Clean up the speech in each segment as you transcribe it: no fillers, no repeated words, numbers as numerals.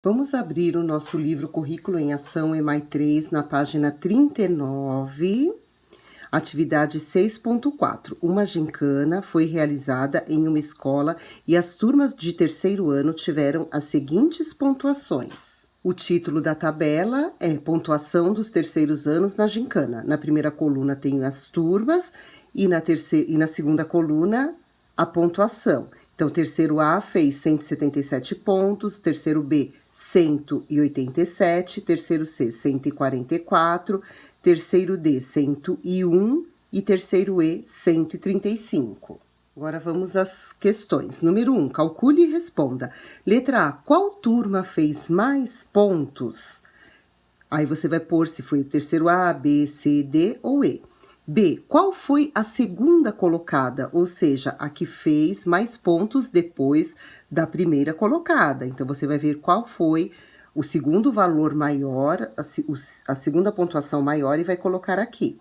Vamos abrir o nosso livro Currículo em Ação EMAI 3, na página 39, atividade 6.4. Uma gincana foi realizada em uma escola e as turmas de terceiro ano tiveram as seguintes pontuações. O título da tabela é Pontuação dos terceiros anos na gincana. Na primeira coluna tem as turmas e na segunda coluna a pontuação. Então, terceiro A fez 177 pontos, terceiro B 187, terceiro C 144, terceiro D 101 e terceiro E 135. Agora vamos às questões. Número 1, calcule e responda. Letra A, qual turma fez mais pontos? Aí você vai pôr se foi o terceiro A, B, C, D ou E. B, qual foi a segunda colocada? Ou seja, a que fez mais pontos depois da primeira colocada. Então, você vai ver qual foi o segundo valor maior, a segunda pontuação maior e vai colocar aqui.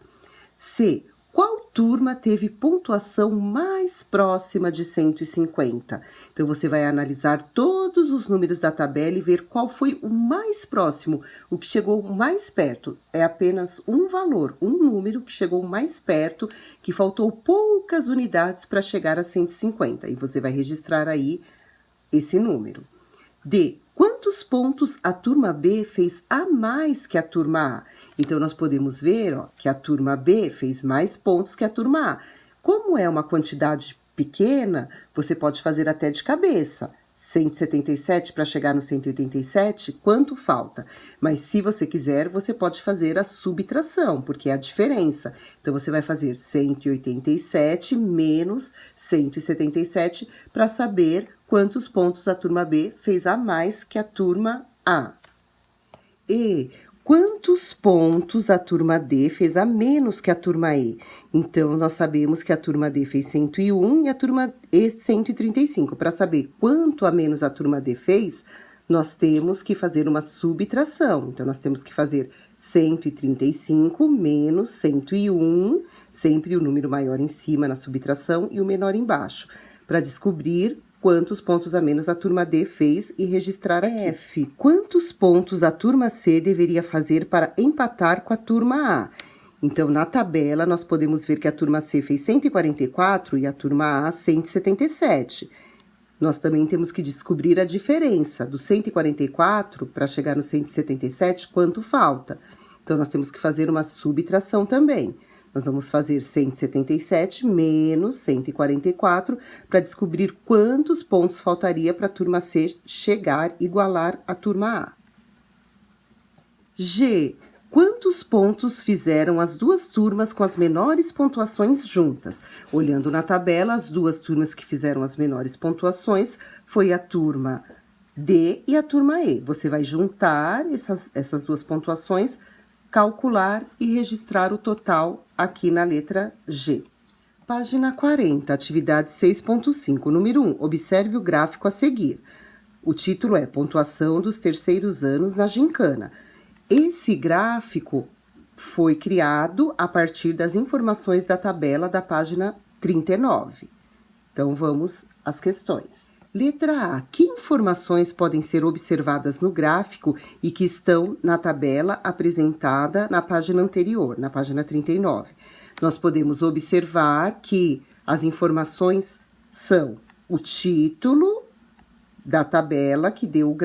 C, qual turma teve pontuação mais próxima de 150? Então, você vai analisar todos os números da tabela e ver qual foi o mais próximo, o que chegou mais perto. É apenas um valor, um número que chegou mais perto, que faltou poucas unidades para chegar a 150. E você vai registrar aí esse número. D, quantos pontos a turma B fez a mais que a turma A? Então, nós podemos ver que a turma B fez mais pontos que a turma A. Como é uma quantidade pequena, você pode fazer até de cabeça. 177 para chegar no 187, quanto falta? Mas se você quiser, você pode fazer a subtração, porque é a diferença. Então, você vai fazer 187 menos 177 para saber quantos pontos a turma B fez a mais que a turma A. E quantos pontos a turma D fez a menos que a turma E? Então, nós sabemos que a turma D fez 101 e a turma E 135. Para saber quanto a menos a turma D fez, nós temos que fazer uma subtração. Então, nós temos que fazer 135 menos 101, sempre o número maior em cima na subtração e o menor embaixo, para descobrir quantos pontos a menos a turma D fez e registrar aqui. F, quantos pontos a turma C deveria fazer para empatar com a turma A? Então, na tabela, nós podemos ver que a turma C fez 144 e a turma A 177. Nós também temos que descobrir a diferença do 144 para chegar no 177, quanto falta. Então, nós temos que fazer uma subtração também. Nós vamos fazer 177 menos 144 para descobrir quantos pontos faltaria para a turma C chegar, igualar a turma A. G, quantos pontos fizeram as duas turmas com as menores pontuações juntas? Olhando na tabela, as duas turmas que fizeram as menores pontuações foi a turma D e a turma E. Você vai juntar essas duas pontuações, calcular e registrar o total aqui na letra G. Página 40, atividade 6.5, número 1. Observe o gráfico a seguir. O título é Pontuação dos terceiros anos na gincana. Esse gráfico foi criado a partir das informações da tabela da página 39. Então, vamos às questões. Letra A. Que informações podem ser observadas no gráfico e que estão na tabela apresentada na página anterior, na página 39? Nós podemos observar que as informações são o título da tabela, que deu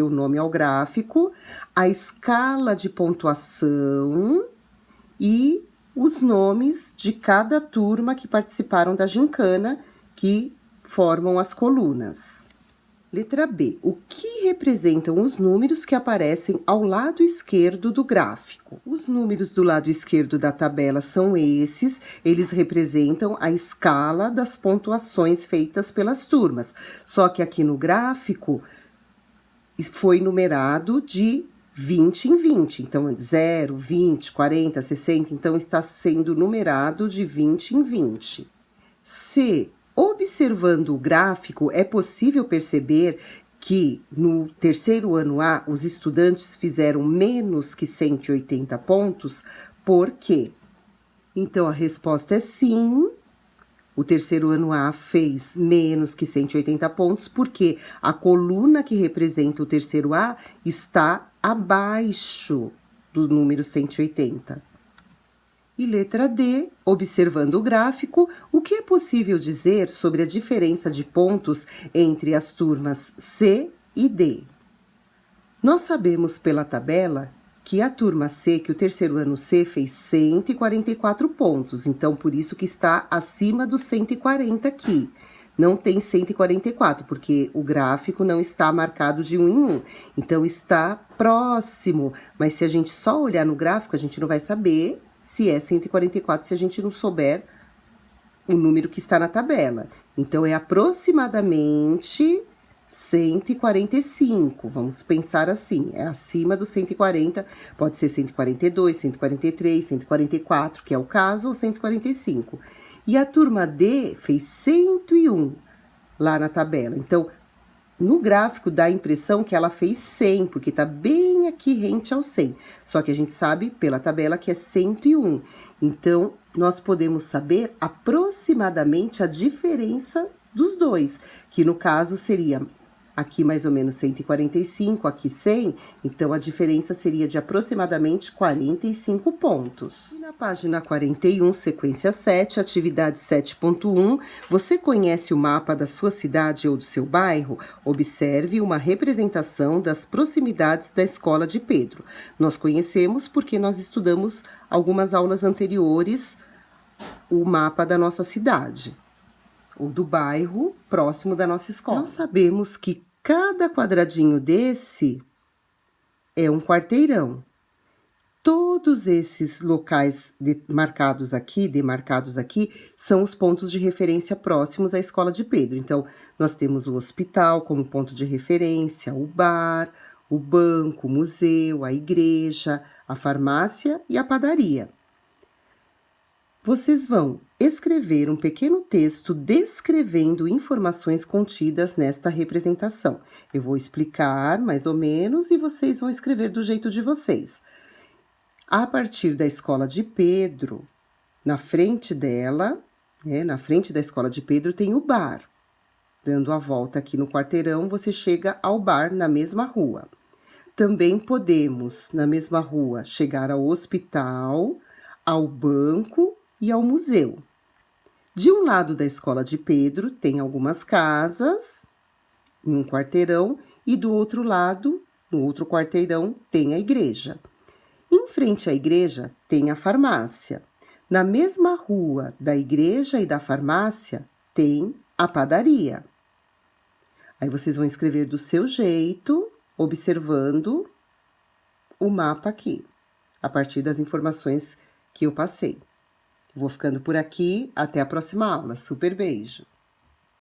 nome ao gráfico, a escala de pontuação e os nomes de cada turma que participaram da gincana, que formam as colunas. Letra B. O que representam os números que aparecem ao lado esquerdo do gráfico? Os números do lado esquerdo da tabela são esses, eles representam a escala das pontuações feitas pelas turmas. Só que aqui no gráfico foi numerado de 20 em 20. Então, 0, 20, 40, 60. Então, está sendo numerado de 20 em 20. C. Observando o gráfico, é possível perceber que no terceiro ano A, os estudantes fizeram menos que 180 pontos. Por quê? Então, a resposta é sim, o terceiro ano A fez menos que 180 pontos, porque a coluna que representa o terceiro A está abaixo do número 180. E letra D, observando o gráfico, o que é possível dizer sobre a diferença de pontos entre as turmas C e D? Nós sabemos pela tabela que a turma C, que o terceiro ano C fez 144 pontos, então por isso que está acima dos 140 aqui. Não tem 144, porque o gráfico não está marcado de 1 em 1. Então está próximo, mas se a gente só olhar no gráfico, a gente não vai saber se é 144 se a gente não souber o número que está na tabela. Então é aproximadamente 145, vamos pensar assim, é acima do 140, pode ser 142, 143, 144, que é o caso, ou 145. E a turma D fez 101 lá na tabela. Então, no gráfico dá a impressão que ela fez 100, porque está bem aqui rente ao 100. Só que a gente sabe pela tabela que é 101. Então, nós podemos saber aproximadamente a diferença dos dois, que no caso seria aqui mais ou menos 145, aqui 100, então a diferença seria de aproximadamente 45 pontos. E na página 41, sequência 7, atividade 7.1, você conhece o mapa da sua cidade ou do seu bairro? Observe uma representação das proximidades da Escola de Pedro. Nós conhecemos porque nós estudamos algumas aulas anteriores o mapa da nossa cidade, ou do bairro próximo da nossa escola. Nós sabemos que cada quadradinho desse é um quarteirão. Todos esses locais demarcados aqui, são os pontos de referência próximos à Escola de Pedro. Então, nós temos o hospital como ponto de referência, o bar, o banco, o museu, a igreja, a farmácia e a padaria. Vocês vão escrever um pequeno texto descrevendo informações contidas nesta representação. Eu vou explicar mais ou menos e vocês vão escrever do jeito de vocês. A partir da Escola de Pedro, na frente dela, na frente da Escola de Pedro tem o bar. Dando a volta aqui no quarteirão, você chega ao bar na mesma rua. Também podemos, na mesma rua, chegar ao hospital, ao banco e ao museu. De um lado da Escola de Pedro tem algumas casas, em um quarteirão, e do outro lado, no outro quarteirão, tem a igreja. Em frente à igreja tem a farmácia. Na mesma rua da igreja e da farmácia tem a padaria. Aí vocês vão escrever do seu jeito, observando o mapa aqui, a partir das informações que eu passei. Vou ficando por aqui, até a próxima aula. Super beijo!